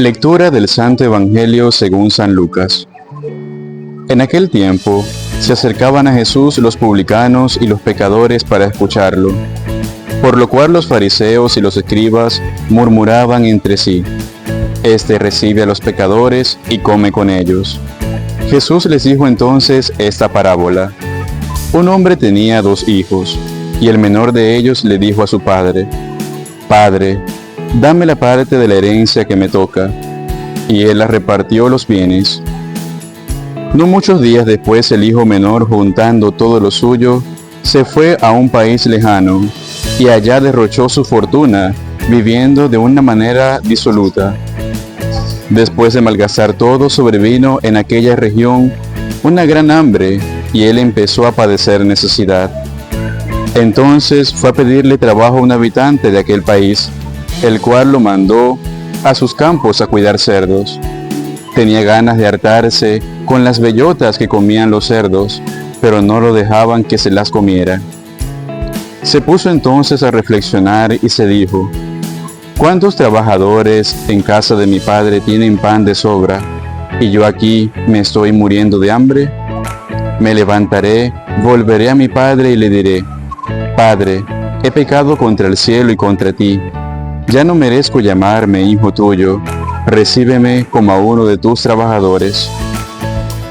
Lectura del Santo Evangelio según San Lucas. En aquel tiempo se acercaban a Jesús los publicanos y los pecadores para escucharlo, por lo cual los fariseos y los escribas murmuraban entre sí: Este recibe a los pecadores y come con ellos. Jesús les dijo entonces esta parábola. Un hombre tenía 2 hijos, y el menor de ellos le dijo a su padre: Padre, dame la parte de la herencia que me toca. Y él la repartió los bienes. No muchos días después el hijo menor, juntando todo lo suyo, se fue a un país lejano, y allá derrochó su fortuna, viviendo de una manera disoluta. Después de malgastar todo, sobrevino en aquella región una gran hambre, y él empezó a padecer necesidad. Entonces fue a pedirle trabajo a un habitante de aquel país, el cual lo mandó a sus campos a cuidar cerdos. Tenía ganas de hartarse con las bellotas que comían los cerdos, pero no lo dejaban que se las comiera. Se puso entonces a reflexionar y se dijo: ¿Cuántos trabajadores en casa de mi padre tienen pan de sobra, y yo aquí me estoy muriendo de hambre? Me levantaré, volveré a mi padre y le diré: Padre, he pecado contra el cielo y contra ti. Ya no merezco llamarme hijo tuyo. Recíbeme como a uno de tus trabajadores.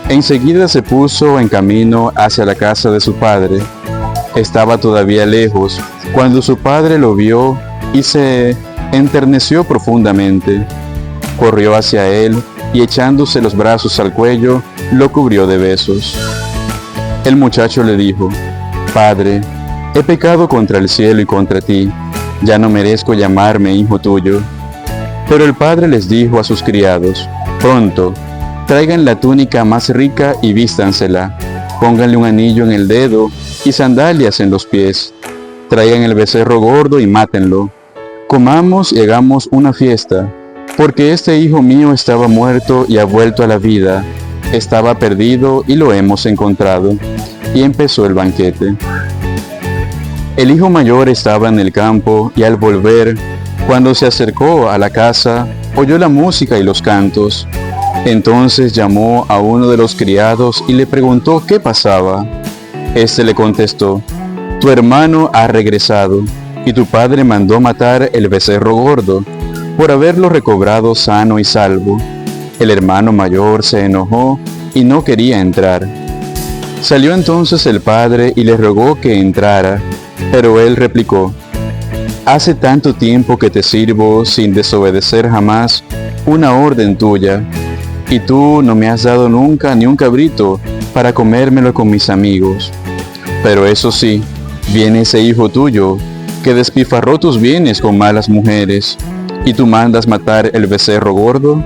Enseguida se puso en camino hacia la casa de su padre. Estaba todavía lejos cuando su padre lo vio y se enterneció profundamente. Corrió hacia él y, echándose los brazos al cuello, lo cubrió de besos. El muchacho le dijo: Padre, he pecado contra el cielo y contra ti. Ya no merezco llamarme hijo tuyo. Pero el padre les dijo a sus criados: Pronto, traigan la túnica más rica y vístansela. Pónganle un anillo en el dedo y sandalias en los pies. Traigan el becerro gordo y mátenlo. Comamos y hagamos una fiesta, porque este hijo mío estaba muerto y ha vuelto a la vida. Estaba perdido y lo hemos encontrado. Y empezó el banquete. El hijo mayor estaba en el campo, y al volver, cuando se acercó a la casa, oyó la música y los cantos. Entonces llamó a uno de los criados y le preguntó qué pasaba. Este le contestó: Tu hermano ha regresado, y tu padre mandó matar el becerro gordo, por haberlo recobrado sano y salvo. El hermano mayor se enojó y no quería entrar. Salió entonces el padre y le rogó que entrara. Pero él replicó: Hace tanto tiempo que te sirvo sin desobedecer jamás una orden tuya, y tú no me has dado nunca ni un cabrito para comérmelo con mis amigos. Pero eso sí, viene ese hijo tuyo, que despilfarró tus bienes con malas mujeres, y tú mandas matar el becerro gordo.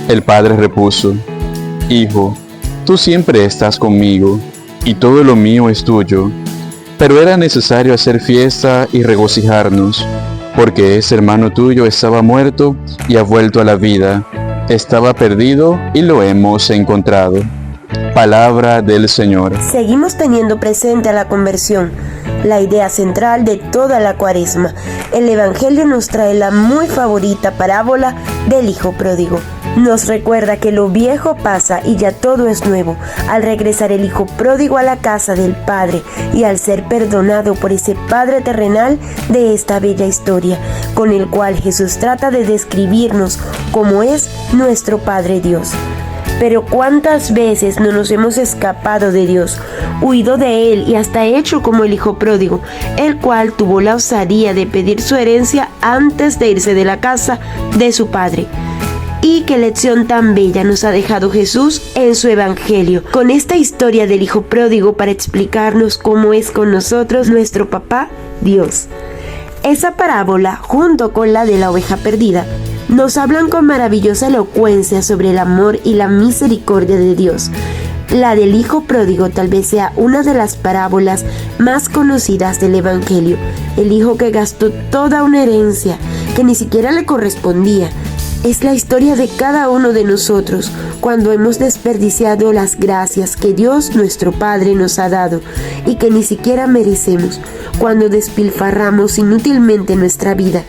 El padre repuso: Hijo, tú siempre estás conmigo, y todo lo mío es tuyo. Pero era necesario hacer fiesta y regocijarnos, porque ese hermano tuyo estaba muerto y ha vuelto a la vida. Estaba perdido y lo hemos encontrado. Palabra del Señor. Seguimos teniendo presente a la conversión, la idea central de toda la Cuaresma. El Evangelio nos trae la muy favorita parábola del Hijo Pródigo. Nos recuerda que lo viejo pasa y ya todo es nuevo. Al regresar el Hijo Pródigo a la casa del Padre y al ser perdonado por ese Padre terrenal de esta bella historia, con el cual Jesús trata de describirnos cómo es nuestro Padre Dios. Pero ¿cuántas veces no nos hemos escapado de Dios, huido de Él y hasta hecho como el Hijo Pródigo, el cual tuvo la osadía de pedir su herencia antes de irse de la casa de su Padre? Y qué lección tan bella nos ha dejado Jesús en su Evangelio, con esta historia del Hijo Pródigo para explicarnos cómo es con nosotros nuestro Papá Dios. Esa parábola, junto con la de la oveja perdida, nos hablan con maravillosa elocuencia sobre el amor y la misericordia de Dios. La del Hijo Pródigo tal vez sea una de las parábolas más conocidas del Evangelio. El hijo que gastó toda una herencia que ni siquiera le correspondía. Es la historia de cada uno de nosotros cuando hemos desperdiciado las gracias que Dios nuestro Padre nos ha dado y que ni siquiera merecemos, cuando despilfarramos inútilmente nuestra vida.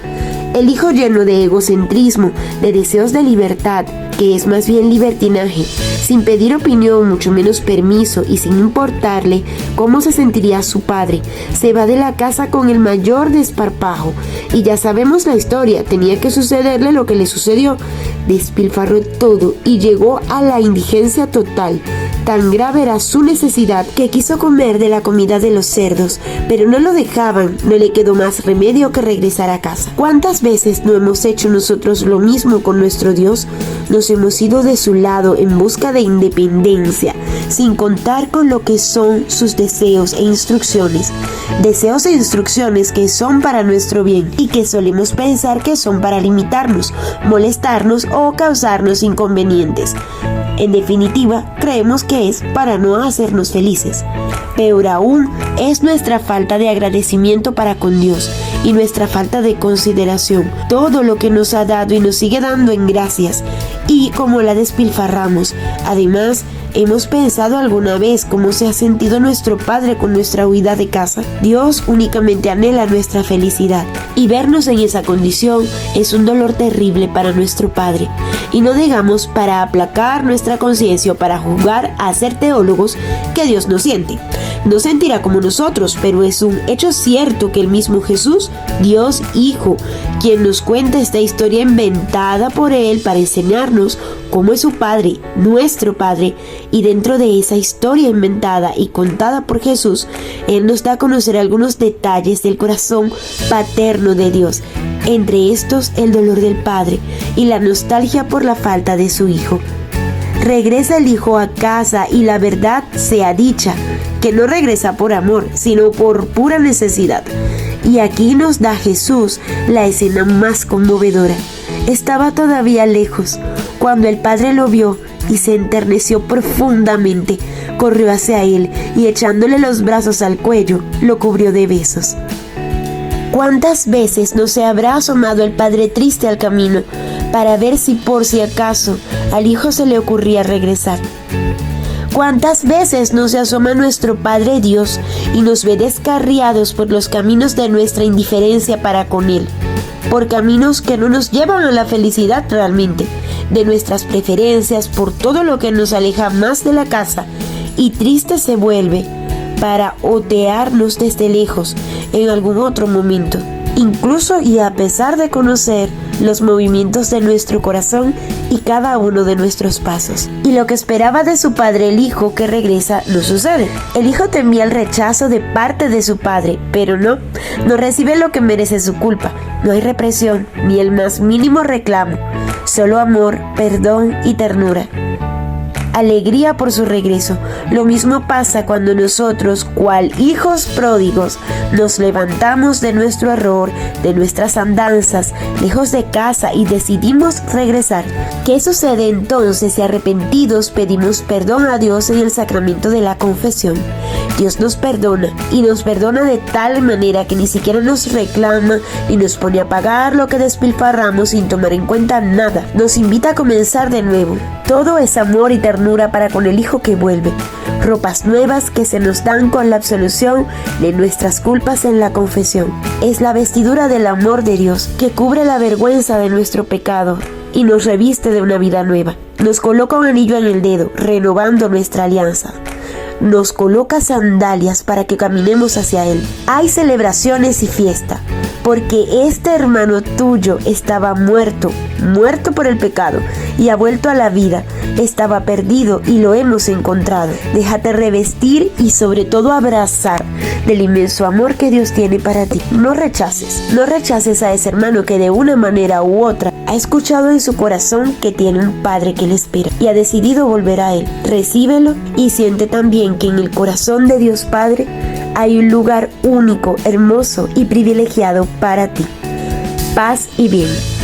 El hijo lleno de egocentrismo, de deseos de libertad, que es más bien libertinaje, sin pedir opinión, mucho menos permiso y sin importarle cómo se sentiría su padre, se va de la casa con el mayor desparpajo. Y ya sabemos la historia, tenía que sucederle lo que le sucedió. Despilfarró todo y llegó a la indigencia total. Tan grave era su necesidad que quiso comer de la comida de los cerdos, pero no lo dejaban, no le quedó más remedio que regresar a casa. ¿Cuántas veces no hemos hecho nosotros lo mismo con nuestro Dios? Nos hemos ido de su lado en busca de independencia, sin contar con lo que son sus deseos e instrucciones. Deseos e instrucciones que son para nuestro bien y que solemos pensar que son para limitarnos, molestarnos o causarnos inconvenientes. En definitiva, creemos que es para no hacernos felices. Peor aún, es nuestra falta de agradecimiento para con Dios y nuestra falta de consideración. Todo lo que nos ha dado y nos sigue dando en gracias, y cómo la despilfarramos. Además, ¿hemos pensado alguna vez cómo se ha sentido nuestro Padre con nuestra huida de casa? Dios únicamente anhela nuestra felicidad, y vernos en esa condición es un dolor terrible para nuestro Padre. Y no digamos para aplacar nuestra conciencia o para juzgar a ser teólogos que Dios no siente. No sentirá como nosotros, pero es un hecho cierto que el mismo Jesús, Dios Hijo, quien nos cuenta esta historia inventada por Él para enseñarnos cómo es su Padre, nuestro Padre, y dentro de esa historia inventada y contada por Jesús, Él nos da a conocer algunos detalles del corazón paterno de Dios, entre estos el dolor del Padre y la nostalgia por la falta de su Hijo. Regresa el Hijo a casa y la verdad sea dicha, que no regresa por amor, sino por pura necesidad. Y aquí nos da Jesús la escena más conmovedora. Estaba todavía lejos cuando el Padre lo vio y se enterneció profundamente. Corrió hacia él y echándole los brazos al cuello, lo cubrió de besos. ¿Cuántas veces no se habrá asomado el Padre triste al camino para ver si por si acaso al Hijo se le ocurría regresar? ¿Cuántas veces no se asoma nuestro Padre Dios y nos ve descarriados por los caminos de nuestra indiferencia para con Él? Por caminos que no nos llevan a la felicidad realmente, de nuestras preferencias, por todo lo que nos aleja más de la casa, y triste se vuelve para otearnos desde lejos en algún otro momento, incluso y a pesar de conocer los movimientos de nuestro corazón y cada uno de nuestros pasos. Y lo que esperaba de su padre el Hijo que regresa no sucede. El Hijo temía el rechazo de parte de su padre, pero no recibe lo que merece su culpa. No hay represión ni el más mínimo reclamo, solo amor, perdón y ternura. Alegría por su regreso. Lo mismo pasa cuando nosotros, cual hijos pródigos, nos levantamos de nuestro error, de nuestras andanzas, lejos de casa y decidimos regresar. ¿Qué sucede entonces si arrepentidos pedimos perdón a Dios en el sacramento de la confesión? Dios nos perdona y nos perdona de tal manera que ni siquiera nos reclama ni nos pone a pagar lo que despilfarramos sin tomar en cuenta nada. Nos invita a comenzar de nuevo. Todo es amor y ternura para con el Hijo que vuelve. Ropas nuevas que se nos dan con la absolución de nuestras culpas en la confesión. Es la vestidura del amor de Dios que cubre la vergüenza de nuestro pecado y nos reviste de una vida nueva. Nos coloca un anillo en el dedo, renovando nuestra alianza. Nos coloca sandalias para que caminemos hacia Él. Hay celebraciones y fiesta, porque este hermano tuyo estaba muerto por el pecado y ha vuelto a la vida. Estaba perdido y lo hemos encontrado. Déjate revestir y sobre todo abrazar del inmenso amor que Dios tiene para ti. No rechaces a ese hermano que de una manera u otra ha escuchado en su corazón que tiene un Padre que le espera y ha decidido volver a Él. Recíbelo y siente también que en el corazón de Dios Padre hay un lugar único, hermoso y privilegiado para ti. Paz y bien.